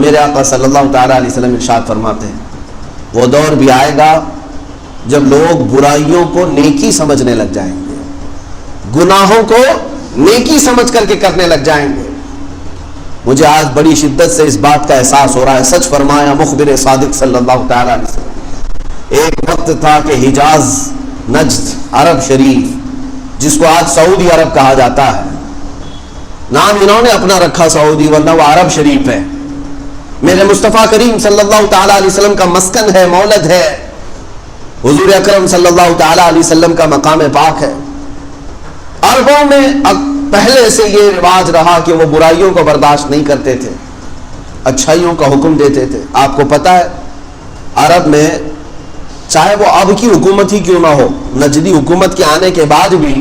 میرے آقا صلی اللہ تعالیٰ علیہ وسلم ارشاد فرماتے ہیں وہ دور بھی آئے گا جب لوگ برائیوں کو نیکی سمجھنے لگ جائیں گے، گناہوں کو نیکی سمجھ کر کے کرنے لگ جائیں گے۔ مجھے آج بڑی شدت سے اس بات کا احساس ہو رہا ہے، سچ فرمایا مخبر صادق صلی اللہ تعالیٰ علیہ وسلم۔ ایک وقت تھا کہ حجاز، نجد، عرب شریف، جس کو آج سعودی عرب کہا جاتا ہے، نام انہوں نے اپنا رکھا سعودی، ورنہ وہ عرب شریف ہے، میرے مصطفیٰ کریم صلی اللہ تعالیٰ علیہ وسلم کا مسکن ہے، مولد ہے، حضور اکرم صلی اللہ تعالیٰ علیہ وسلم کا مقام پاک ہے۔ عربوں میں پہلے سے یہ رواج رہا کہ وہ برائیوں کو برداشت نہیں کرتے تھے، اچھائیوں کا حکم دیتے تھے۔ آپ کو پتہ ہے عرب میں چاہے وہ اب کی حکومت ہی کیوں نہ ہو، نجدی حکومت کے آنے کے بعد بھی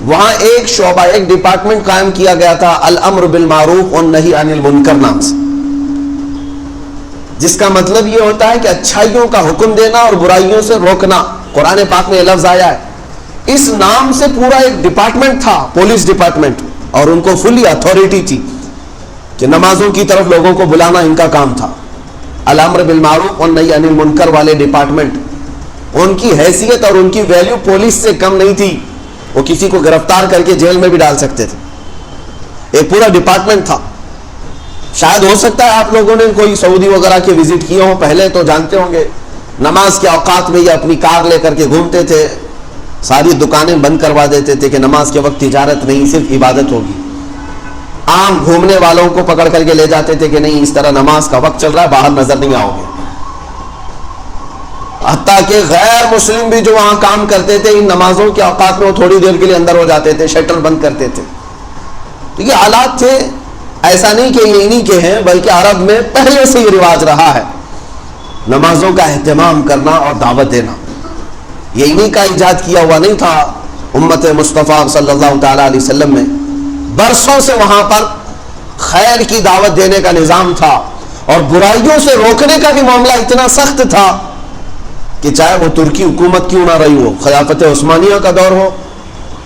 وہاں ایک شعبہ، ایک ڈپارٹمنٹ قائم کیا گیا تھا، الامر بالمعروف والنہی عن المنکر نام سے، جس کا مطلب یہ ہوتا ہے کہ اچھائیوں کا حکم دینا اور برائیوں سے روکنا۔ قرآن پاک میں یہ لفظ آیا ہے۔ اس نام سے پورا ایک ڈپارٹمنٹ تھا، پولیس ڈپارٹمنٹ، اور ان کو فلی اتھارٹی تھی کہ نمازوں کی طرف لوگوں کو بلانا ان کا کام تھا۔ الامر بالمعروف والنہی عن المنکر والے ڈپارٹمنٹ، ان کی حیثیت اور ان کی ویلیو پولیس سے کم نہیں تھی، وہ کسی کو گرفتار کر کے جیل میں بھی ڈال سکتے تھے۔ ایک پورا ڈپارٹمنٹ تھا۔ شاید ہو سکتا ہے آپ لوگوں نے کوئی سعودی وغیرہ کے وزٹ کیے ہوں، پہلے تو جانتے ہوں گے نماز کے اوقات میں یہ اپنی کار لے کر کے گھومتے تھے، ساری دکانیں بند کروا دیتے تھے کہ نماز کے وقت تجارت نہیں، صرف عبادت ہوگی۔ عام گھومنے والوں کو پکڑ کر کے لے جاتے تھے کہ نہیں، اس طرح نماز کا وقت چل رہا ہے، باہر نظر نہیں آؤ گے۔ حتیٰ کہ غیر مسلم بھی جو وہاں کام کرتے تھے، ان نمازوں کے اوقات میں وہ تھوڑی دیر کے لیے اندر ہو جاتے تھے، شٹر بند کرتے تھے۔ تو یہ حالات تھے، ایسا نہیں کہ یہ انہی کے ہیں، بلکہ عرب میں پہلے سے یہ رواج رہا ہے نمازوں کا اہتمام کرنا اور دعوت دینا۔ یہ انہی کا ایجاد کیا ہوا نہیں تھا، امت مصطفیٰ صلی اللہ تعالیٰ علیہ وسلم میں برسوں سے وہاں پر خیر کی دعوت دینے کا نظام تھا، اور برائیوں سے روکنے کا بھی معاملہ اتنا سخت تھا کہ چاہے وہ ترکی حکومت کیوں نہ رہی ہو، خلافت عثمانیہ کا دور ہو،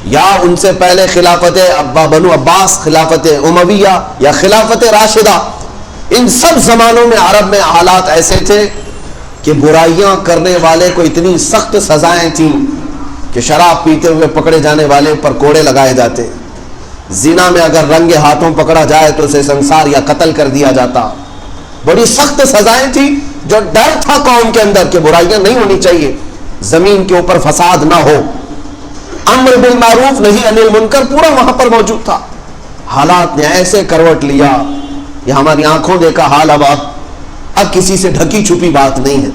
یا ان سے پہلے خلافت بنو عباس، خلافت امویہ، یا خلافت راشدہ، ان سب زمانوں میں عرب میں حالات ایسے تھے کہ برائیاں کرنے والے کو اتنی سخت سزائیں تھیں کہ شراب پیتے ہوئے پکڑے جانے والے پر کوڑے لگائے جاتے، زنا میں اگر رنگے ہاتھوں پکڑا جائے تو اسے سنسار یا قتل کر دیا جاتا۔ بڑی سخت سزائیں تھیں، جو ڈر تھا قوم کے اندر کہ برائیاں نہیں ہونی چاہیے، زمین کے اوپر فساد نہ ہو، امر بالمعروف نہی عن المنکر پورا وہاں پر موجود تھا۔ حالات نے ایسے کروٹ لیا، یہ ہماری آنکھوں دیکھا حال اب کسی سے ڈھکی چھپی بات نہیں ہے۔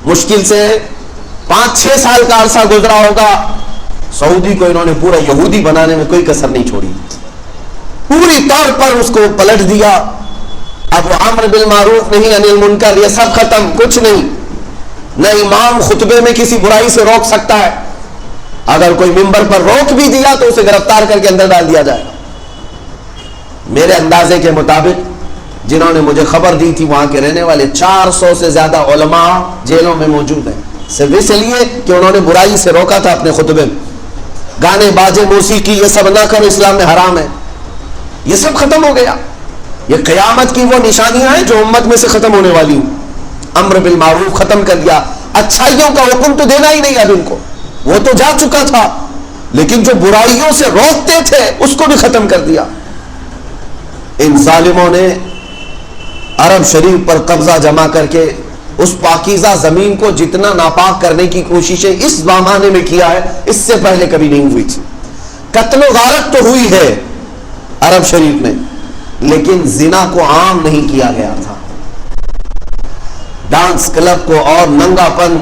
مشکل سے 5-6 سال کا عرصہ گزرا ہوگا، سعودی کو انہوں نے پورا یہودی بنانے میں کوئی کسر نہیں چھوڑی، پوری طور پر اس کو پلٹ دیا۔ اب امر بالمعروف نہی عن المنکر یہ سب ختم، کچھ نہیں۔ نہ امام خطبے میں کسی برائی سے روک سکتا ہے، اگر کوئی ممبر پر روک بھی دیا تو اسے گرفتار کر کے اندر ڈال دیا جائے گا۔ میرے اندازے کے مطابق جنہوں نے مجھے خبر دی تھی وہاں کے رہنے والے 400 سے زیادہ علماء جیلوں میں موجود ہیں، صرف اس لیے کہ انہوں نے برائی سے روکا تھا اپنے خطبے میں۔ گانے باجے موسیقی یہ سب نہ کرو، اسلام میں حرام ہے، یہ سب ختم ہو گیا۔ یہ قیامت کی وہ نشانیاں ہیں جو امت میں سے ختم ہونے والی ہوں۔ امر بالمعروف ختم کر دیا، اچھائیوں کا حکم تو دینا ہی نہیں اب ان کو، وہ تو جا چکا تھا، لیکن جو برائیوں سے روکتے تھے اس کو بھی ختم کر دیا۔ ان ظالموں نے عرب شریف پر قبضہ جما کر کے اس پاکیزہ زمین کو جتنا ناپاک کرنے کی کوششیں اس زمانے میں کیا ہے، اس سے پہلے کبھی نہیں ہوئی تھی۔ قتل و غارت تو ہوئی ہے عرب شریف میں، لیکن زنا کو عام نہیں کیا گیا تھا، ڈانس کلب کو اور ننگا پن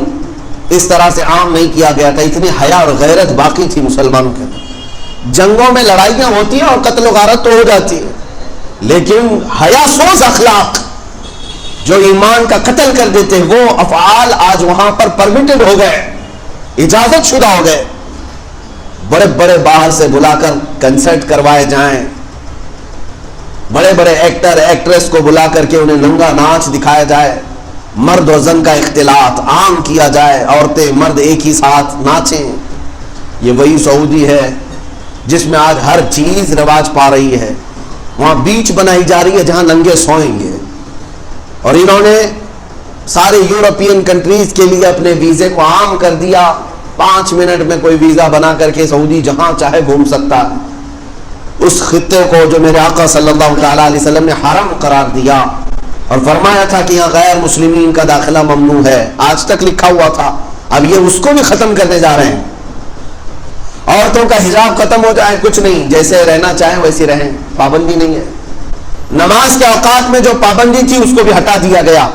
اس طرح سے عام نہیں کیا گیا تھا۔ اتنی حیا اور غیرت باقی تھی مسلمانوں کے اندر۔ جنگوں میں لڑائیاں ہوتی ہیں اور قتل و غارت تو ہو جاتی ہے، لیکن حیا سوز اخلاق جو ایمان کا قتل کر دیتے ہیں، وہ افعال آج وہاں پر پرمیٹڈ ہو گئے، اجازت شدہ ہو گئے۔ بڑے بڑے باہر سے بلا کر کنسرٹ کروائے جائیں، بڑے بڑے ایکٹر ایکٹریس کو بلا کر کے انہیں ننگا ناچ دکھایا جائے، مرد و زن کا اختلاط عام کیا جائے، عورتیں مرد ایک ہی ساتھ ناچیں۔ یہ وہی سعودی ہے جس میں آج ہر چیز رواج پا رہی ہے۔ وہاں بیچ بنائی جا رہی ہے جہاں ننگے سوئیں گے. اور انہوں نے سارے یورپین کنٹریز کے لیے اپنے ویزے کو عام کر دیا. 5 منٹ میں کوئی ویزا بنا کر کے سعودی جہاں چاہے گھوم سکتا ہے. اس خطے کو جو میرے آقا صلی اللہ تعالیٰ علیہ وسلم نے حرم قرار دیا اور فرمایا تھا کہ یہاں غیر مسلمین کا داخلہ ممنوع ہے, آج تک لکھا ہوا تھا, اب یہ اس کو بھی ختم کرنے جا رہے ہیں. عورتوں کا حجاب ختم ہو جائے, کچھ نہیں, جیسے رہنا چاہیں ویسے رہیں, پابندی نہیں ہے. نماز کے اوقات میں جو پابندی تھی اس کو بھی ہٹا دیا گیا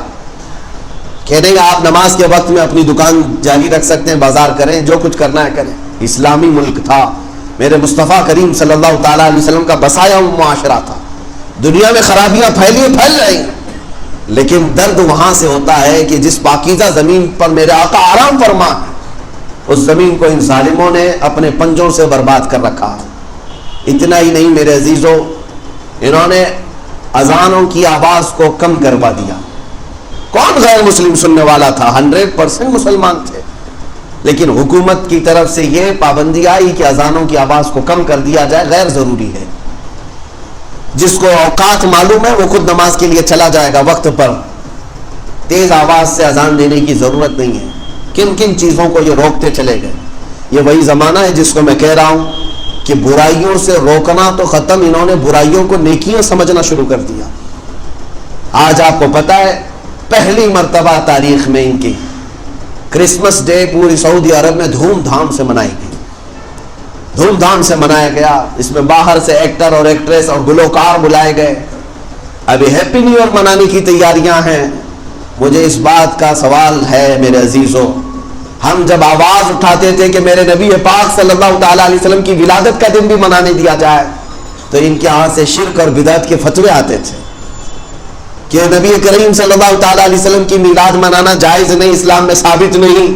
کہ نہیں, آپ نماز کے وقت میں اپنی دکان جاری رکھ سکتے ہیں, بازار کریں, جو کچھ کرنا ہے کریں. اسلامی ملک تھا, میرے مصطفیٰ کریم صلی اللہ تعالیٰ علیہ وسلم کا بسایا ہوا معاشرہ تھا. دنیا میں خرابیاں پھیل رہی ہیں, لیکن درد وہاں سے ہوتا ہے کہ جس پاکیزہ زمین پر میرے آقا آرام فرما ہے, اس زمین کو ان ظالموں نے اپنے پنجوں سے برباد کر رکھا. اتنا ہی نہیں میرے عزیزو, انہوں نے اذانوں کی آواز کو کم کروا دیا. کون غیر مسلم سننے والا تھا؟ 100% مسلمان تھے, لیکن حکومت کی طرف سے یہ پابندی آئی کہ اذانوں کی آواز کو کم کر دیا جائے, غیر ضروری ہے. جس کو اوقات معلوم ہے وہ خود نماز کے لیے چلا جائے گا وقت پر, تیز آواز سے اذان دینے کی ضرورت نہیں ہے. کن کن چیزوں کو یہ روکتے چلے گئے. یہ وہی زمانہ ہے جس کو میں کہہ رہا ہوں کہ برائیوں سے روکنا تو ختم, انہوں نے برائیوں کو نیکیاں سمجھنا شروع کر دیا. آج آپ کو پتا ہے پہلی مرتبہ تاریخ میں ان کی کرسمس ڈے پوری سعودی عرب میں دھوم دھام سے منائی گئی, دھوم دھام سے منایا گیا. اس میں باہر سے ایکٹر اور ایکٹریس اور گلوکار بلائے گئے. ابھی ہیپی نیو ایئر منانے کی تیاریاں ہیں. مجھے اس بات کا سوال ہے میرے عزیزوں, ہم جب آواز اٹھاتے تھے کہ میرے نبی پاک صلی اللہ تعالیٰ علیہ وسلم کی ولادت کا دن بھی منانے دیا جائے, تو ان کے ہاتھ سے شرک اور بدعت کے فتوے آتے تھے کہ نبی کریم صلی اللہ تعالیٰ علیہ وسلم کی میلاد منانا جائز نہیں, اسلام میں ثابت نہیں,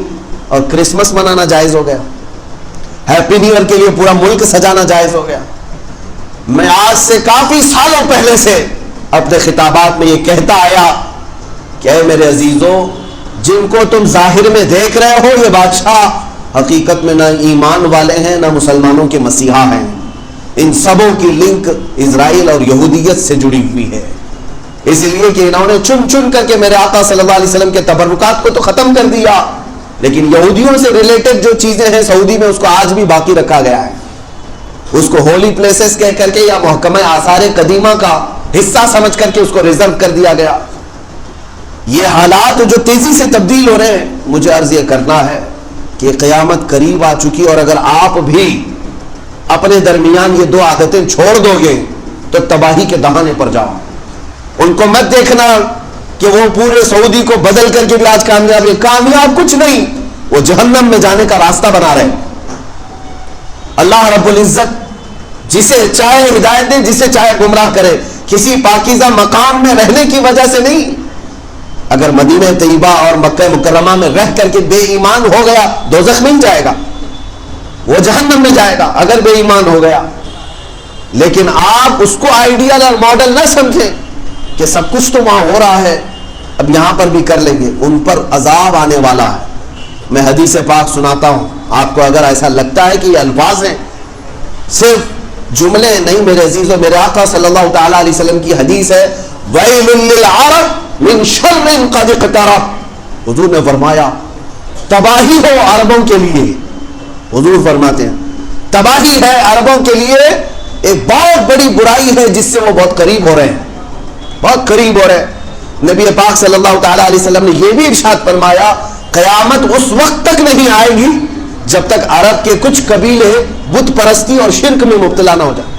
اور کرسمس منانا جائز ہو گیا. ہیپی نیو ایئر کے لیے پورا ملک سجانا جائز ہو گیا. میں آج سے کافی سالوں پہلے سے اپنے خطابات میں یہ کہتا آیا کہ اے میرے عزیزوں, جن کو تم ظاہر میں دیکھ رہے ہو یہ بادشاہ حقیقت میں نہ ایمان والے ہیں نہ مسلمانوں کے مسیحا ہیں. ان سبوں کی لنک اسرائیل اور یہودیت سے جڑی ہوئی ہے, اس لیے کہ انہوں نے چن چن کر کے میرے آقا صلی اللہ علیہ وسلم کے تبرکات کو تو ختم کر دیا, لیکن یہودیوں سے ریلیٹڈ جو چیزیں ہیں سعودی میں اس کو آج بھی باقی رکھا گیا ہے. اس کو ہولی پلیسز کہہ کر کے یا محکمہ آثار قدیمہ کا حصہ سمجھ کر کے اس کو ریزرو کر دیا گیا. یہ حالات جو تیزی سے تبدیل ہو رہے ہیں, مجھے عرض یہ کرنا ہے کہ قیامت قریب آ چکی, اور اگر آپ بھی اپنے درمیان یہ 2 عادتیں چھوڑ دو گے تو تباہی کے دہانے پر جاؤ. ان کو مت دیکھنا کہ وہ پورے سعودی کو بدل کر کے بھی آج کامیاب ہے, کامیاب کچھ نہیں, وہ جہنم میں جانے کا راستہ بنا رہے. اللہ رب العزت جسے چاہے ہدایت دے, جسے چاہے گمراہ کرے, کسی پاکیزہ مقام میں رہنے کی وجہ سے نہیں. اگر مدینہ طیبہ اور مکہ مکرمہ میں رہ کر کے بے ایمان ہو گیا دوزخ میں ہی جائے گا, وہ جہنم میں جائے گا اگر بے ایمان ہو گیا. لیکن آپ اس کو آئیڈیل اور ماڈل نہ سمجھیں کہ سب کچھ تو وہاں ہو رہا ہے, اب یہاں پر بھی کر لیں گے. ان پر عذاب آنے والا ہے. میں حدیث پاک سناتا ہوں آپ کو, اگر ایسا لگتا ہے کہ یہ الفاظ ہیں صرف جملے نہیں, میرے عزیزوں, میرے آقا صلی اللہ تعالیٰ علیہ وسلم کی حدیث ہے, وَيْلٌ لِّلْعَرَبِ مِن شَرٍّ قَدِ اقْتَرَبَ. حضور نے فرمایا تباہی ہو عربوں کے لیے. حضور فرماتے ہیں تباہی ہے عربوں کے لیے, ایک بہت بڑی برائی ہے جس سے وہ بہت قریب ہو رہے ہیں, بہت قریب ہو رہے ہیں. نبی پاک صلی اللہ تعالیٰ علیہ وسلم نے یہ بھی ارشاد فرمایا قیامت اس وقت تک نہیں آئے گی جب تک عرب کے کچھ قبیلے بت پرستی اور شرک میں مبتلا نہ ہو جائیں.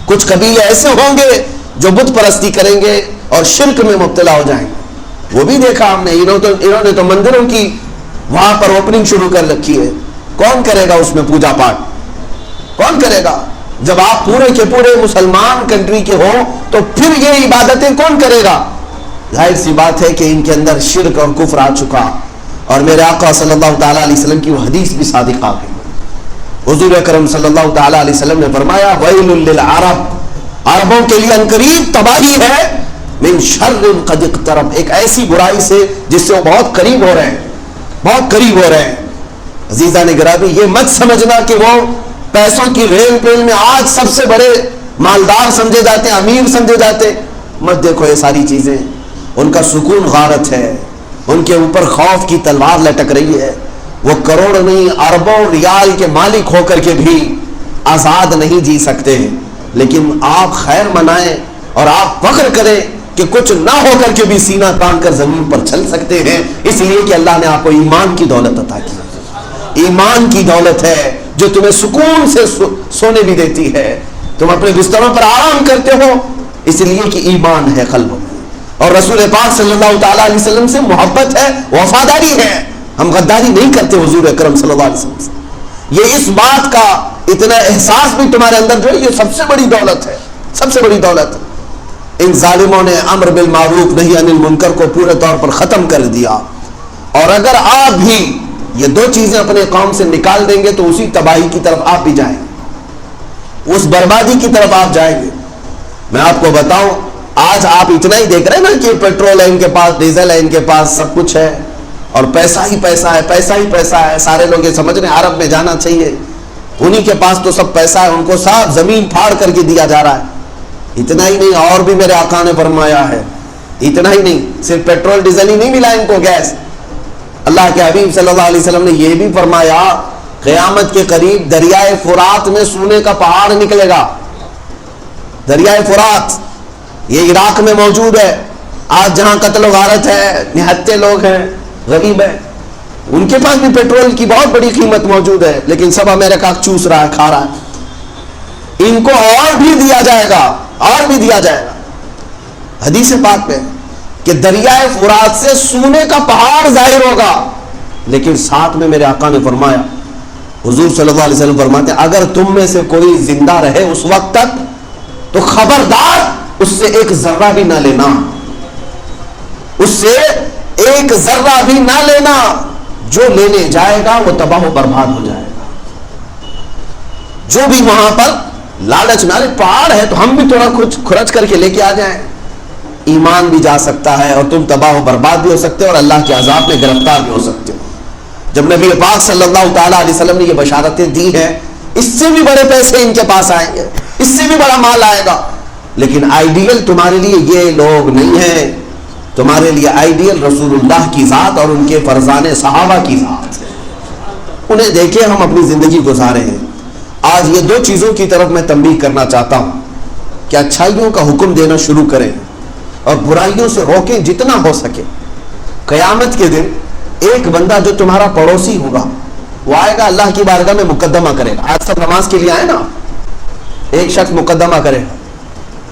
کچھ قبیلے ایسے ہوں گے جو بت پرستی کریں گے اور شرک میں مبتلا ہو جائیں گے. وہ بھی دیکھا ہم نے, انہوں نے تو مندروں کی وہاں پر اوپننگ شروع کر رکھی ہے. کون کرے گا اس میں پوجا پاٹ, کون کرے گا؟ جب آپ پورے کے پورے مسلمان کنٹری کے ہو تو پھر یہ عبادتیں کون کرے گا؟ ظاہر سی بات ہے کہ ان کے اندر شرک اور کفر آ چکا, اور میرے آقا صلی اللہ تعالیٰ علیہ وسلم کی وہ حدیث بھی صادق آ گئی. حضور اکرم صلی اللہ تعالیٰ علیہ وسلم نے فرمایا وَيْلٌ لِّلْعَرَبِ, عربوں کے لیے انقریب تباہی ہے, مِن شَرٍّ قَدِ اقْتَرَبَ, ایک ایسی برائی سے جس سے وہ بہت قریب ہو رہے ہیں, بہت قریب ہو رہے ہیں. عزیزان گرامی, یہ مت سمجھنا کہ وہ پیسوں کی ریل پیل میں آج سب سے بڑے مالدار سمجھے جاتے ہیں، امیر سمجھے جاتے. مت دیکھو یہ ساری چیزیں. ان کا سکون غارت ہے، ان کے اوپر خوف کی تلوار لٹک رہی ہے. وہ کروڑ نہیں اربوں ریال کے مالک ہو کر کے بھی آزاد نہیں جی سکتے. لیکن آپ خیر منائیں اور آپ فخر کریں کہ کچھ نہ ہو کر کے بھی سینہ تان کر زمین پر چل سکتے ہیں، اس لیے کہ اللہ نے آپ کو ایمان کی دولت عطا کی. ایمان کی دولت ہے جو تمہیں سکون سے سونے بھی دیتی ہے. تم اپنے بستروں پر آرام کرتے ہو اس لیے کہ ایمان ہے قلب میں، اور رسول پاک صلی اللہ تعالیٰ علیہ وسلم سے محبت ہے، وفاداری ہے. ہم غداری نہیں کرتے حضور اکرم صلی اللہ علیہ وسلم سے. یہ اس بات کا اتنا احساس بھی تمہارے اندر جو ہے، یہ سب سے بڑی دولت ہے، سب سے بڑی دولت. ان ظالموں نے امر بالمعروف نہی عن المنکر کو پورے طور پر ختم کر دیا. اور اگر آپ بھی یہ دو چیزیں اپنے قوم سے نکال دیں گے تو اسی تباہی کی طرف آپ بھی جائیں گے، اس بربادی کی طرف آپ جائیں گے. میں آپ کو بتاؤں، آج آپ اتنا ہی دیکھ رہے ہیں نا کہ پیٹرول ہے ان کے پاس، ڈیزل ہے ان کے پاس، سب کچھ ہے اور پیسہ ہی پیسہ ہے، پیسہ ہی پیسہ ہے. سارے لوگ یہ سمجھ رہے ہیں عرب میں جانا چاہیے، انہی کے پاس تو سب پیسہ ہے، ان کو سب زمین پھاڑ کر کے دیا جا رہا ہے. اتنا ہی نہیں، اور بھی میرے آقا نے فرمایا ہے، اتنا ہی نہیں، صرف پیٹرول ڈیزل ہی نہیں ملا ان کو، گیس. اللہ کے حبیب صلی اللہ علیہ وسلم نے یہ بھی فرمایا قیامت کے قریب دریائے فرات میں سونے کا پہاڑ نکلے گا. دریائے فرات یہ عراق میں موجود ہے. آج جہاں قتل و غارت ہے، نہتے لوگ ہیں، غریب ہیں، ان کے پاس بھی پیٹرول کی بہت بڑی قیمت موجود ہے، لیکن سب امریکہ چوس رہا ہے، کھا رہا ہے. ان کو اور بھی دیا جائے گا، اور بھی دیا جائے گا. حدیث پاک میں کہ دریائے فرات سے سونے کا پہاڑ ظاہر ہوگا. لیکن ساتھ میں میرے آقا نے فرمایا، حضور صلی اللہ علیہ وسلم فرماتے ہیں اگر تم میں سے کوئی زندہ رہے اس وقت تک تو خبردار اس سے ایک ذرہ بھی نہ لینا، اس سے ایک ذرہ بھی نہ لینا. جو لینے جائے گا وہ تباہ و برباد ہو جائے گا. جو بھی وہاں پر لالچ نہ لے، پہاڑ ہے تو ہم بھی تھوڑا کچھ خرچ کر کے لے کے آ جائیں. ایمان بھی جا سکتا ہے اور تم تباہ و برباد بھی ہو سکتے ہو اور اللہ کے عذاب میں گرفتار بھی ہو سکتے ہو. جب نبی پاک صلی اللہ تعالیٰ علیہ وسلم نے یہ بشارتیں دی ہیں، اس سے بھی بڑے پیسے ان کے پاس آئیں گے، اس سے بھی بڑا مال آئے گا. لیکن آئیڈیل تمہارے لیے یہ لوگ نہیں ہیں. تمہارے لیے آئیڈیل رسول اللہ کی ذات اور ان کے فرزان صحابہ کی ذات ہے. انہیں دیکھے ہم اپنی زندگی گزارے ہیں. آج یہ دو چیزوں کی طرف میں تنبیہ کرنا چاہتا ہوں کہ اچھائیوں کا حکم دینا شروع کریں اور برائیوں سے روکیں جتنا ہو سکے. قیامت کے دن ایک بندہ جو تمہارا پڑوسی ہوگا وہ آئے گا اللہ کی بارگاہ میں مقدمہ کرے گا. آج سب نماز کے لیے آئے نا، ایک شخص مقدمہ کرے گا،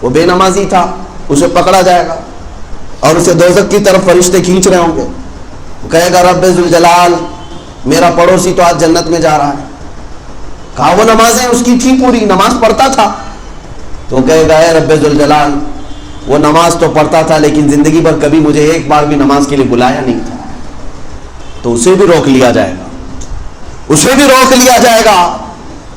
وہ بے نمازی تھا، اسے پکڑا جائے گا اور اسے دوزخ کی طرف فرشتے کھینچ رہے ہوں گے. وہ کہے گا رب ذوالجلال میرا پڑوسی تو آج جنت میں جا رہا ہے. کہا وہ نمازیں اس کی تھی، پوری نماز پڑھتا تھا. تو کہے گا اے رب ذوالجلال وہ نماز تو پڑھتا تھا لیکن زندگی بھر کبھی مجھے ایک بار بھی نماز کے لیے بلایا نہیں تھا. تو اسے بھی روک لیا جائے گا، اسے بھی روک لیا جائے گا.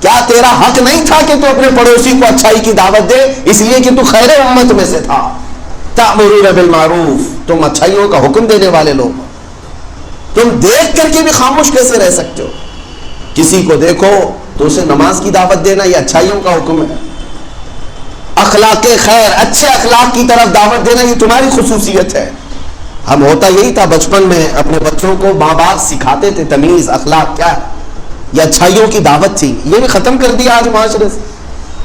کیا تیرا حق نہیں تھا کہ تو اپنے پڑوسی کو اچھائی کی دعوت دے؟ اس لیے کہ تو خیر امت میں سے تھا. تأمرون بالمعروف، تم اچھائیوں کا حکم دینے والے لوگ. تم دیکھ کر کے بھی خاموش کیسے رہ سکتے ہو؟ کسی کو دیکھو تو اسے نماز کی دعوت دینا یہ اچھائیوں کا حکم ہے. اخلاق خیر، اچھے اخلاق کی طرف دعوت دینا یہ تمہاری خصوصیت ہے. ہم ہوتا یہی تھا بچپن میں اپنے بچوں کو ماں باپ سکھاتے تھے تمیز اخلاق کیا ہے، یہ اچھائیوں کی دعوت تھی. یہ بھی ختم کر دیا آج معاشرے سے.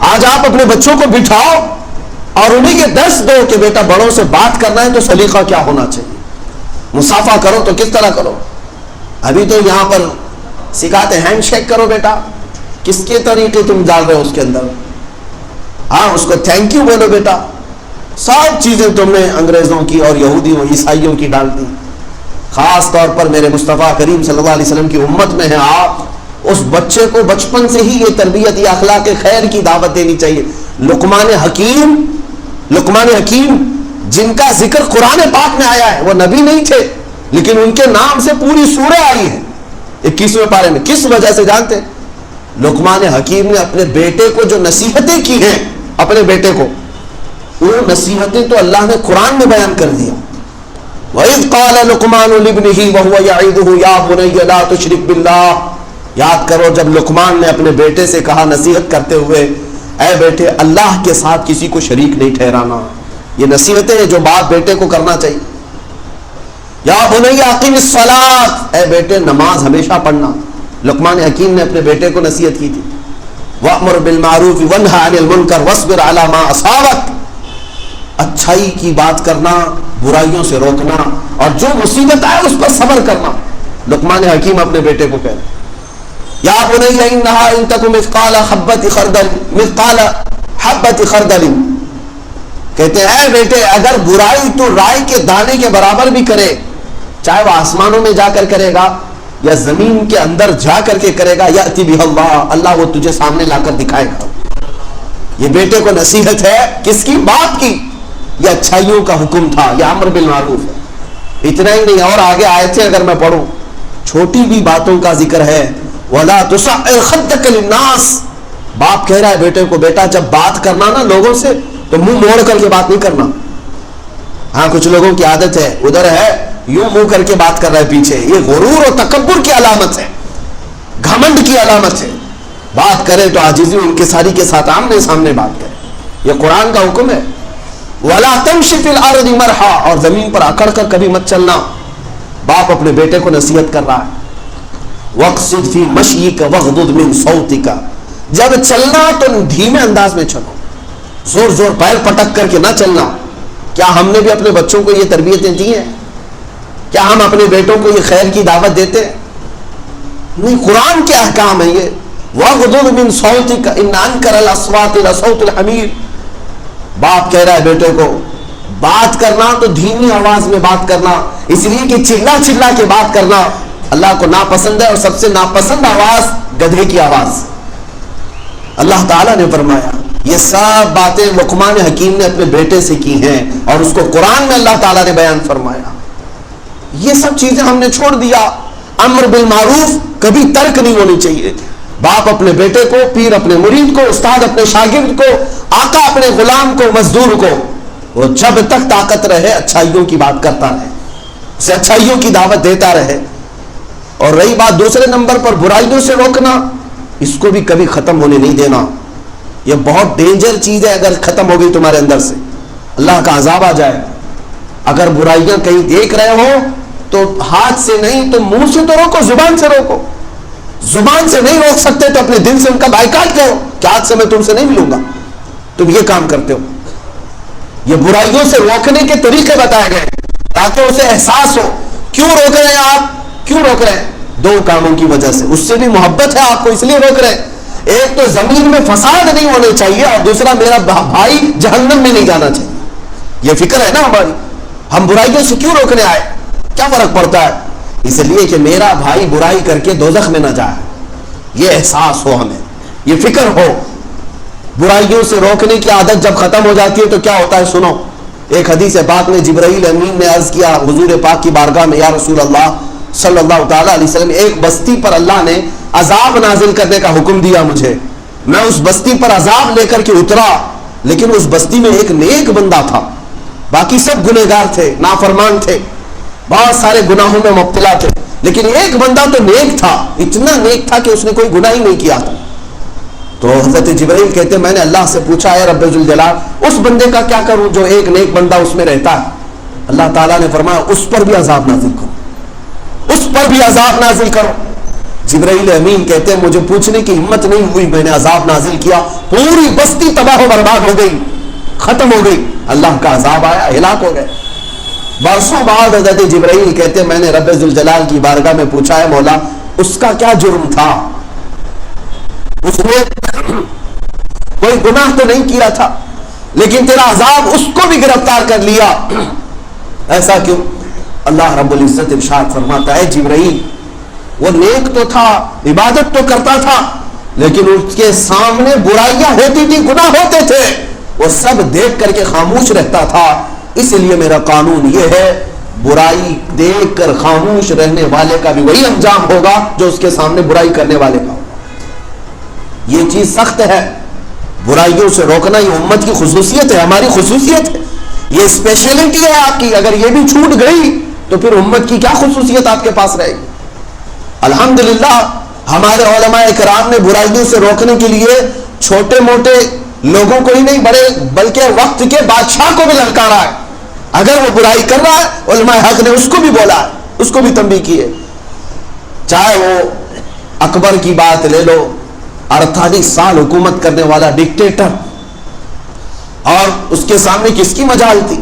آج آپ اپنے بچوں کو بٹھاؤ اور انہیں یہ درس دو کہ بیٹا بڑوں سے بات کرنا ہے تو سلیقہ کیا ہونا چاہیے، مصافحہ کرو تو کس طرح کرو. ابھی تو یہاں پر سکھاتے ہینڈ شیک کرو بیٹا، کس کے طریقے تم ڈال رہے ہو اس کے اندر. ہاں اس کو تھینک یو بولو بیٹا. سب چیزیں تم نے انگریزوں کی اور یہودیوں عیسائیوں کی ڈال دی. خاص طور پر میرے مصطفیٰ کریم صلی اللہ علیہ وسلم کی امت میں ہیں آپ. اس بچے کو بچپن سے ہی یہ تربیت، یہ اخلاق خیر کی دعوت دینی چاہیے. لقمان حکیم جن کا ذکر قرآن پاک میں آیا ہے، وہ نبی نہیں تھے لیکن ان کے نام سے پوری سورہ آئی ہے 21ویں پارے میں. کس وجہ سے جانتے؟ لقمان حکیم نے اپنے بیٹے کو جو نصیحتیں کی ہیں، اپنے بیٹے کو وہ نصیحتیں تو اللہ نے قرآن میں بیان کر دیا. وَإِذْ قَالَ لُقْمَانُ لِابْنِهِ وَهُوَ يَعِظُهُ يَا بُنَيَّ لَا تُشْرِكْ بِاللَّهِ. یاد کرو جب لقمان نے اپنے بیٹے سے کہا نصیحت کرتے ہوئے، اے بیٹے اللہ کے ساتھ کسی کو شریک نہیں ٹھہرانا. یہ نصیحتیں ہیں جو باپ بیٹے کو کرنا چاہیے. یا بنی اقیم الصلاۃ، اے بیٹے نماز ہمیشہ پڑھنا. لقمان حکیم نے اپنے بیٹے کو نصیحت کی تھی. وَأْمُرْ بِالْمَعْرُوفِ وَانْهَ عَنِ الْمُنْكَرِ وَاصْبِرْ عَلَى مَا أَصَابَكَ. اچھائی کی بات کرنا، برائیوں سے روکنا، اور جو مصیبت آئے اس پر صبر کرنا. لقمان حکیم اپنے بیٹے کو کہہ رہے یا بنی انها ان تک مثقال حبۃ خردل، کہتے ہیں اے بیٹے اگر برائی تو رائی کے دانے کے برابر بھی کرے، چاہے وہ آسمانوں میں جا کر کرے گا یا زمین کے اندر جا کر کے کرے گا، یأتی بہ اللہ وہ تجھے سامنے لا کر دکھائے گا. یہ بیٹے کو نصیحت ہے کس کی؟ باپ کی. یہ اچھائیوں کا حکم تھا، یہ امر بالمعروف ہے. اتنا ہی نہیں، اور آگے آیتیں اگر میں پڑھوں، چھوٹی بھی باتوں کا ذکر ہے. وَلَا تُصَعِّرْ خَدَّكَ لِلنَّاسِ. باپ کہہ رہا ہے بیٹے کو، بیٹا جب بات کرنا نا لوگوں سے تو منہ موڑ کر کے بات نہیں کرنا. ہاں کچھ لوگوں کی عادت ہے، ادھر ہے یوں منہ کر کے بات کر رہا ہے پیچھے. یہ غرور و تکبر کی علامت ہے، گھمنڈ کی علامت ہے. بات کرے تو عاجزی و انکساری کے ساتھ آمنے سامنے بات کرے. یہ قرآن کا حکم ہے. وَلَا تَمْشِ فِي الْأَرْضِ مَرْحًا، اور زمین پر اکڑ کر کبھی مت چلنا. باپ اپنے بیٹے کو نصیحت کر رہا ہے. وَاقْصِدْ فِي مَشْيِكَ وَاغْضُضْ مِنْ صَوْتِكَ، جب چلنا تو دھیمے انداز میں چلو، زور زور پیر پٹک کر کے نہ چلنا. کیا ہم نے بھی اپنے بچوں کو یہ تربیتیں دی ہیں؟ کیا ہم اپنے بیٹوں کو یہ خیر کی دعوت دیتے ہیں؟ نہیں، قرآن کے احکام ہے یہ. وَاغْضُضْ مِنْ صَوْتِكَ إِنَّ أَنْكَرَ الْأَصْوَاتِ لَصَوْتُ الْحَمِيرِ. باپ کہہ رہا ہے بیٹے کو بات کرنا تو دھیمی آواز میں بات کرنا، اس لیے کہ چلا چلا کے بات کرنا اللہ کو ناپسند ہے، اور سب سے ناپسند آواز گدھے کی آواز. اللہ تعالیٰ نے فرمایا یہ سب باتیں لقمان حکیم نے اپنے بیٹے سے کی ہیں، اور اس کو قرآن میں اللہ تعالیٰ نے بیان فرمایا. یہ سب چیزیں ہم نے چھوڑ دیا. امر بالمعروف کبھی ترک نہیں ہونی چاہیے. باپ اپنے بیٹے کو، پیر اپنے مرید کو، استاد اپنے شاگرد کو، آقا اپنے غلام کو، مزدور کو، وہ جب تک طاقت رہے اچھائیوں کی بات کرتا رہے، اسے اچھائیوں کی دعوت دیتا رہے. اور رہی بات دوسرے نمبر پر برائیوں سے روکنا، اس کو بھی کبھی ختم ہونے نہیں دینا. یہ بہت ڈینجر چیز ہے. اگر ختم ہو گئی تمہارے اندر سے اللہ کا عذاب آ جائے. اگر برائیاں کہیں دیکھ رہے ہو تو ہاتھ سے نہیں تو منہ سے تو روکو، زبان سے روکو. زبان سے نہیں روک سکتے تو اپنے دل سے ان کا بائیکاٹ کرو کہ آج سے میں تم سے نہیں ملوں گا، تم یہ کام کرتے ہو. یہ برائیوں سے روکنے کے طریقے بتائے گئے تاکہ اسے احساس ہو. کیوں روک رہے ہیں آپ؟ کیوں روک رہے ہیں؟ دو کاموں کی وجہ سے. اس سے بھی محبت ہے آپ کو اس لیے روک رہے ہیں. ایک تو زمین میں فساد نہیں ہونے چاہیے، اور دوسرا میرا بھائی جہنم میں نہیں جانا چاہیے. یہ فکر ہے نا ہماری. ہم برائیوں سے کیوں روکنے آئے؟ کیا فرق پڑتا ہے؟ اس لیے کہ میرا بھائی برائی کر کے دوزخ میں نہ جائے. یہ احساس ہو، ہمیں یہ فکر ہو. برائیوں سے روکنے کی عادت جب ختم ہو جاتی ہے تو کیا ہوتا ہے سنو. ایک حدیث پاک میں جبرائیل امین نے عرض کیا حضور پاک کی بارگاہ میں، یا رسول اللہ صلی اللہ تعالی علیہ وسلم، ایک بستی پر اللہ نے عذاب نازل کرنے کا حکم دیا مجھے. میں اس بستی پر عذاب لے کر کے اترا، لیکن اس بستی میں ایک نیک بندہ تھا، باقی سب گنہگار تھے، نافرمان تھے، بہت سارے گناہوں میں مبتلا تھے، لیکن ایک بندہ تو نیک تھا، اتنا نیک تھا کہ اس نے کوئی گناہ ہی نہیں کیا تھا. تو حضرت جبرائیل کہتے میں نے اللہ سے پوچھا اے رب ذوالجلال اس بندے کا کیا کروں جو ایک نیک بندہ اس میں رہتا ہے؟ اللہ تعالیٰ نے فرمایا اس پر بھی عذاب نازل کرو، اس پر بھی عذاب نازل کرو. جبرائیل امین کہتے ہیں مجھے پوچھنے کی ہمت نہیں ہوئی، میں نے عذاب نازل کیا، پوری بستی تباہ و برباد ہو گئی، ختم ہو گئی. اللہ کا عذاب آیا، ہلاک ہو گئے. برسوں بعد حضرت جبرائیل کہتے ہیں میں نے رب ذوالجلال کی بارگاہ میں پوچھا ہے مولا اس کا کیا جرم تھا؟ اس نے کوئی گناہ تو نہیں کیا تھا، لیکن تیرا عذاب اس کو بھی گرفتار کر لیا، ایسا کیوں؟ اللہ رب العزت ارشاد فرماتا ہے جبرائیل وہ نیک تو تھا، عبادت تو کرتا تھا، لیکن اس کے سامنے برائیاں ہوتی تھی، گناہ ہوتے تھے، وہ سب دیکھ کر کے خاموش رہتا تھا. اس لیے میرا قانون یہ ہے برائی دیکھ کر خاموش رہنے والے کا بھی وہی انجام ہوگا جو اس کے سامنے برائی کرنے والے کا ہوگا. یہ چیز سخت ہے. برائیوں سے روکنا یہ امت کی خصوصیت ہے، ہماری خصوصیت ہے، یہ اسپیشلٹی ہے آپ کی. اگر یہ بھی چھوٹ گئی تو پھر امت کی کیا خصوصیت آپ کے پاس رہے گی؟ الحمدللہ ہمارے علماء کرام نے برائیوں سے روکنے کے لیے چھوٹے موٹے لوگوں کو ہی نہیں بلکہ وقت کے بادشاہ کو بھی للکارا ہے. اگر وہ برائی کر رہا ہے علماء حق نے اس کو بھی بولا ہے, اس کو بھی تنبیہ کی ہے. چاہے وہ اکبر کی بات لے لو, 48 سال حکومت کرنے والا ڈکٹیٹر, اور اس کے سامنے کس کی مجال تھی,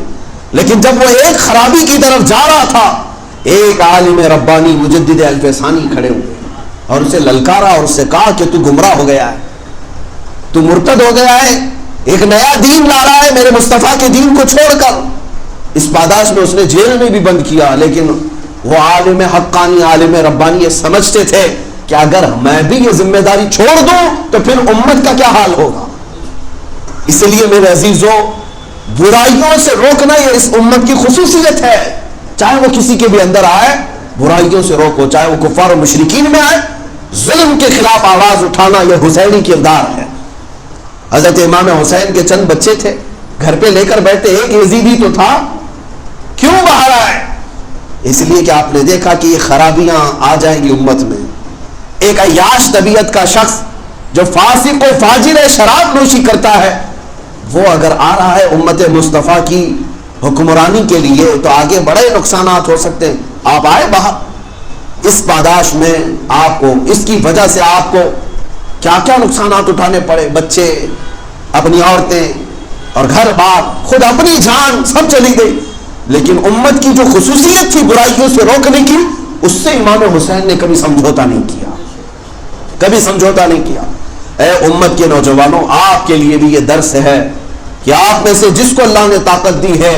لیکن جب وہ ایک خرابی کی طرف جا رہا تھا, ایک عالم ربانی مجدد الفسانی کھڑے ہوئے اور اسے للکارا اور اس سے کہا کہ تو گمراہ ہو گیا ہے, تو مرتد ہو گیا ہے, ایک نیا دین لا رہا ہے میرے مصطفیٰ کے دین کو چھوڑ کر. اس پاداش میں اس نے جیل میں بھی بند کیا, لیکن وہ عالم حقانی عالم ربانی یہ سمجھتے تھے کہ اگر میں بھی یہ ذمہ داری چھوڑ دوں تو پھر امت کا کیا حال ہوگا. اس لیے میرے عزیزوں, برائیوں سے روکنا یہ اس امت کی خصوصیت ہے. چاہے وہ کسی کے بھی اندر آئے, برائیوں سے روکو, چاہے وہ کفار و مشرکین میں آئے. ظلم کے خلاف آواز اٹھانا یہ حسینی کردار ہے. حضرت امام حسین کے چند بچے تھے, گھر پہ لے کر بیٹھے, ایک یزیدی تو تھا, کیوں باہر آئے؟ اس لیے کہ آپ نے دیکھا کہ یہ خرابیاں آ جائیں گی امت میں. ایک عیاش طبیعت کا شخص جو فاسق و فاجر شراب نوشی کرتا ہے, وہ اگر آ رہا ہے امت مصطفیٰ کی حکمرانی کے لیے تو آگے بڑے نقصانات ہو سکتے ہیں. آپ آئے باہر, اس پاداش میں آپ کو, اس کی وجہ سے آپ کو کیا کیا نقصانات اٹھانے پڑے. بچے, اپنی عورتیں اور گھر بار, خود اپنی جان سب چلی گئی. لیکن امت کی جو خصوصیت تھی برائیوں سے روکنے کی, اس سے امام حسین نے کبھی سمجھوتا نہیں کیا, کبھی سمجھوتا نہیں کیا. اے امت کے نوجوانوں, آپ کے لیے بھی یہ درس ہے کہ آپ میں سے جس کو اللہ نے طاقت دی ہے,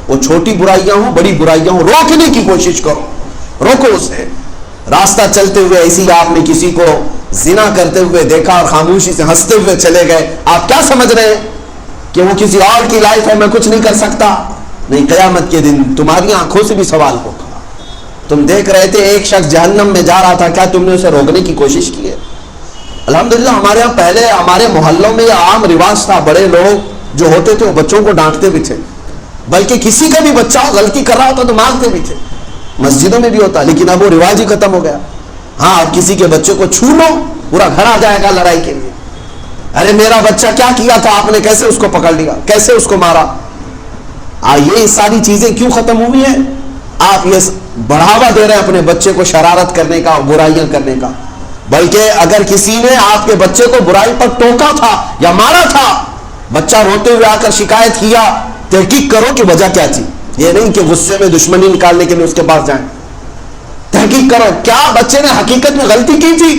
وہ چھوٹی برائیاں ہوں بڑی برائیاں ہوں, روکنے کی کوشش کرو, روکو اسے. راستہ چلتے ہوئے ایسی آپ نے کسی کو زنا کرتے ہوئے دیکھا اور خاموشی سے ہنستے ہوئے چلے گئے, آپ کیا سمجھ رہے ہیں کہ وہ کسی اور کی لائف ہے, میں کچھ نہیں کر سکتا؟ نہیں, قیامت کے دن تمہاری آنکھوں سے بھی سوال ہوگا. تم دیکھ رہے تھے ایک شخص جہنم میں جا رہا تھا, کیا تم نے اسے روکنے کی کوشش کی ہے؟ الحمدللہ ہمارے یہاں پہلے ہمارے محلوں میں یہ عام رواج تھا, بڑے لوگ جو ہوتے تھے وہ بچوں کو ڈانٹتے بھی تھے, بلکہ کسی کا بھی بچہ غلطی کر رہا ہوتا تو مارتے بھی تھے. مسجدوں میں بھی ہوتا, لیکن اب وہ رواج ہی ختم ہو گیا. ہاں, اب کسی کے بچے کو چھو لو پورا گھر آ جائے گا لڑائی کے لیے. ارے میرا بچہ کیا کیا تھا آپ نے, کیسے اس کو پکڑ لیا, کیسے اس کو مارا. یہ ساری چیزیں کیوں ختم ہوئی ہیں؟ آپ یہ بڑھاوا دے رہے ہیں اپنے بچے کو شرارت کرنے کا, برائیاں کرنے کا. بلکہ اگر کسی نے آپ کے بچے کو برائی پر ٹوکا تھا یا مارا تھا, بچہ روتے ہوئے آ کر شکایت کیا, تحقیق کرو کہ وجہ کیا تھی. یہ نہیں کہ غصے میں دشمنی نکالنے کے لیے اس کے پاس جائیں. تحقیق کرو کیا بچے نے حقیقت میں غلطی کی تھی,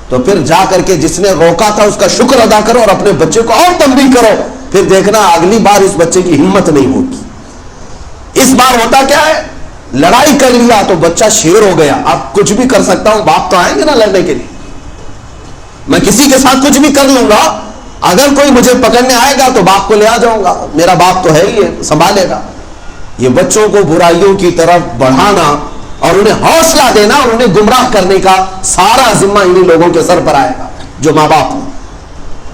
تو پھر جا کر کے جس نے روکا تھا اس کا شکر ادا کرو اور اپنے بچے کو اور تنبیہ کرو. پھر دیکھنا اگلی بار اس بچے کی ہمت نہیں ہوگی. اس بار ہوتا کیا ہے, لڑائی کر لیا تو بچہ شیر ہو گیا, اب کچھ بھی کر سکتا ہوں, باپ تو آئیں گے نا لڑنے کے لیے, میں کسی کے ساتھ کچھ بھی کر لوں گا, اگر کوئی مجھے پکڑنے آئے گا تو باپ کو لے آ جاؤں گا, میرا باپ تو ہے ہی ہے, سنبھالے گا. یہ بچوں کو برائیوں کی طرف بڑھانا اور انہیں حوصلہ دینا اور انہیں گمراہ کرنے کا سارا ذمہ انہی لوگوں کے سر پر آئے گا جو ماں باپ ہیں.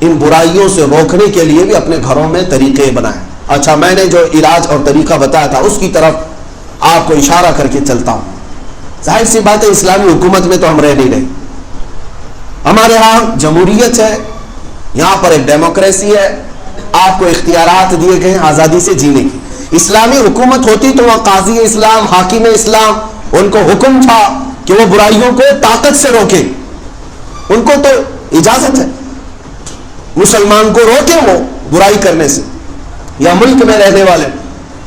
ان برائیوں سے روکنے کے لیے بھی اپنے گھروں میں طریقے بنائیں. اچھا, میں نے جو علاج اور طریقہ بتایا تھا اس کی طرف آپ کو اشارہ کر کے چلتا ہوں. ظاہر سی بات ہے اسلامی حکومت میں تو ہم رہ نہیں رہے. ہمارے ہاں جمہوریت ہے, یہاں پر ایک ڈیموکریسی ہے, آپ کو اختیارات دیے گئے ہیں آزادی سے جینے کی. اسلامی حکومت ہوتی تو وہاں قاضی اسلام, حاکم اسلام, ان کو حکم تھا کہ وہ برائیوں کو طاقت سے روکے, ان کو تو اجازت ہے مسلمان کو روکے وہ برائی کرنے سے, یا ملک میں رہنے والے.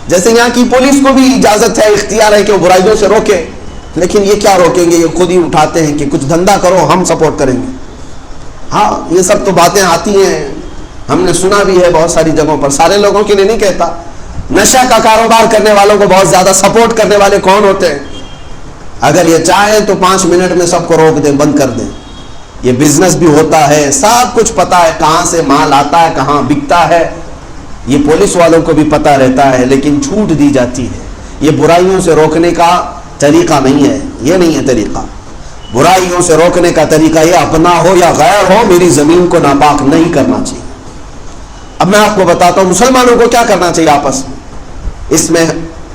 جیسے یہاں کی پولیس کو بھی اجازت ہے, اختیار ہے کہ وہ برائیوں سے روکے, لیکن یہ کیا روکیں گے, یہ خود ہی اٹھاتے ہیں کہ کچھ دھندا کرو ہم سپورٹ کریں گے. ہاں, یہ سب تو باتیں آتی ہیں, ہم نے سنا بھی ہے بہت ساری جگہوں پر. سارے لوگوں کے لیے نہیں کہتا, نشہ کا کاروبار کرنے والوں کو بہت زیادہ سپورٹ کرنے والے کون ہوتے ہیں؟ اگر یہ چاہیں تو 5 منٹ میں سب کو روک دیں, بند کر دیں. یہ بزنس بھی ہوتا ہے, سب کچھ پتا ہے, کہاں سے مال آتا ہے, کہاں بکتا ہے, یہ پولیس والوں کو بھی پتا رہتا ہے, لیکن چھوٹ دی جاتی ہے. یہ برائیوں سے روکنے کا طریقہ نہیں ہے, یہ نہیں ہے طریقہ. برائیوں سے روکنے کا طریقہ یہ اپنا ہو یا غیر ہو, میری زمین کو ناپاک نہیں کرنا چاہیے. اب میں آپ کو بتاتا ہوں مسلمانوں کو کیا کرنا چاہیے آپس میں. اس میں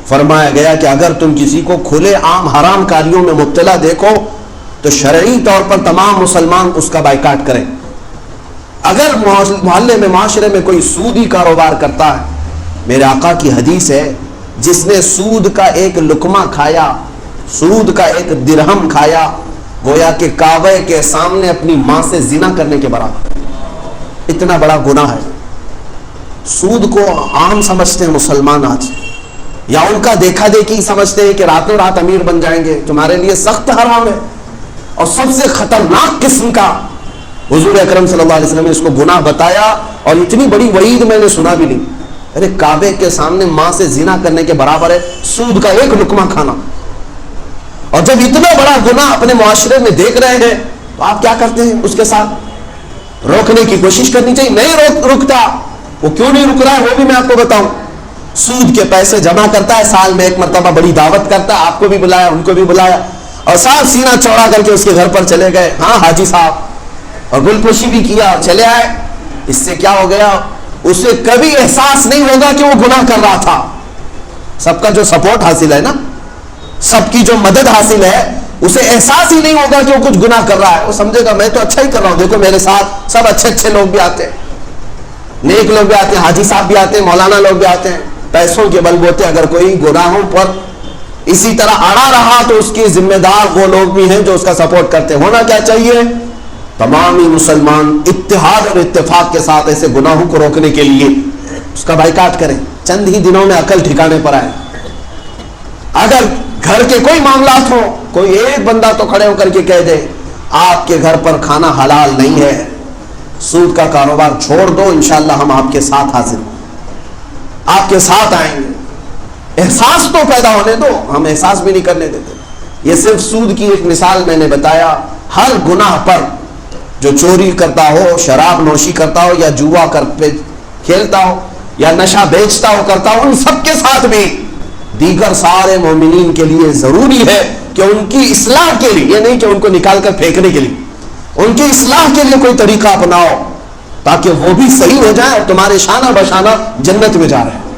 فرمایا گیا کہ اگر تم کسی کو کھلے عام حرام کاریوں میں مبتلا دیکھو تو شرعی طور پر تمام مسلمان اس کا بائیکاٹ کریں. اگر محلے میں معاشرے میں کوئی سودی کاروبار کرتا ہے، میرے آقا کی حدیث ہے جس نے سود کا ایک لقمہ کھایا، سود کا ایک درہم کھایا، گویا کہ کعبے کے سامنے اپنی ماں سے زنا کرنے کے برابر، اتنا بڑا گناہ ہے۔ سود کو عام سمجھتے ہیں مسلمان آج، یا ان کا دیکھا دیکھی سمجھتے ہیں کہ راتوں رات امیر بن جائیں گے، تمہارے لیے سخت حرام ہے اور سب سے خطرناک قسم کا۔ حضور اکرم صلی اللہ علیہ وسلم نے اس کو گناہ بتایا اور اتنی بڑی وعید میں نے سنا بھی نہیں۔ ارے کعبے کے سامنے ماں سے زنا کرنے کے برابر ہے سود کا ایک لقمہ کھانا۔ اور جب اتنا بڑا گناہ اپنے معاشرے میں دیکھ رہے ہیں تو آپ کیا کرتے ہیں؟ اس کے ساتھ روکنے کی کوشش کرنی چاہیے، نہیں رکتا۔ وہ کیوں نہیں رک رہا ہے وہ بھی میں آپ کو بتاؤں۔ سود کے پیسے جمع کرتا ہے، سال میں ایک مرتبہ بڑی دعوت کرتا ہے، آپ کو بھی بلایا ان کو بھی بلایا، اور صاحب سینہ چوڑا کر کے اس کے گھر پر چلے گئے، ہاں حاجی صاحب، اور گل پوشی بھی کیا اور چلے آئے۔ اس سے کیا ہو گیا؟ اسے کبھی احساس نہیں ہوگا کہ وہ گناہ کر رہا تھا۔ سب کا جو سپورٹ حاصل ہے نا، سب کی جو مدد حاصل ہے، اسے احساس ہی نہیں ہوگا کہ وہ کچھ گناہ کر رہا ہے۔ وہ سمجھے گا میں تو اچھا ہی کر رہا ہوں، دیکھو میرے ساتھ سب اچھے اچھے لوگ بھی آتے ہیں، نیک لوگ بھی آتے ہیں، حاجی صاحب بھی آتے ہیں، مولانا لوگ بھی آتے ہیں۔ پیسوں کے بل بوتے اگر کوئی گناہوں پر اسی طرح اڑا رہا تو اس کی ذمہ دار وہ لوگ بھی ہیں جو اس کا سپورٹ کرتے ہیں۔ ہونا کیا چاہیے؟ تمام ہی مسلمان اتحاد اور اتفاق کے ساتھ ایسے گناہوں کو روکنے کے لیے اس کا بائیکاٹ کریں۔ چند ہی دنوں میں عقل ٹھکانے پر آئے۔ اگر گھر کے کوئی معاملات ہوں، کوئی ایک بندہ تو کھڑے ہو کر کے کہہ دے آپ کے گھر پر کھانا حلال نہیں ہے، سود کا کاروبار چھوڑ دو، انشاءاللہ ہم آپ کے ساتھ حاضر ہوں، آپ کے ساتھ آئیں گے۔ احساس تو پیدا ہونے دو، ہم احساس بھی نہیں کرنے دیتے۔ یہ صرف سود کی ایک مثال میں نے بتایا۔ ہر گناہ پر، جو چوری کرتا ہو، شراب نوشی کرتا ہو، یا جوا کھیلتا ہو، یا نشہ بیچتا ہو کرتا ہو، ان سب کے ساتھ بھی دیگر سارے مومنین کے لیے ضروری ہے کہ ان کی اصلاح کے لیے، یہ نہیں کہ ان کو نکال کر پھینکنے کے لیے، ان کی اصلاح کے لیے کوئی طریقہ اپناؤ تاکہ وہ بھی صحیح ہو جائے اور تمہارے شانہ بشانہ جنت میں جا رہے ہیں۔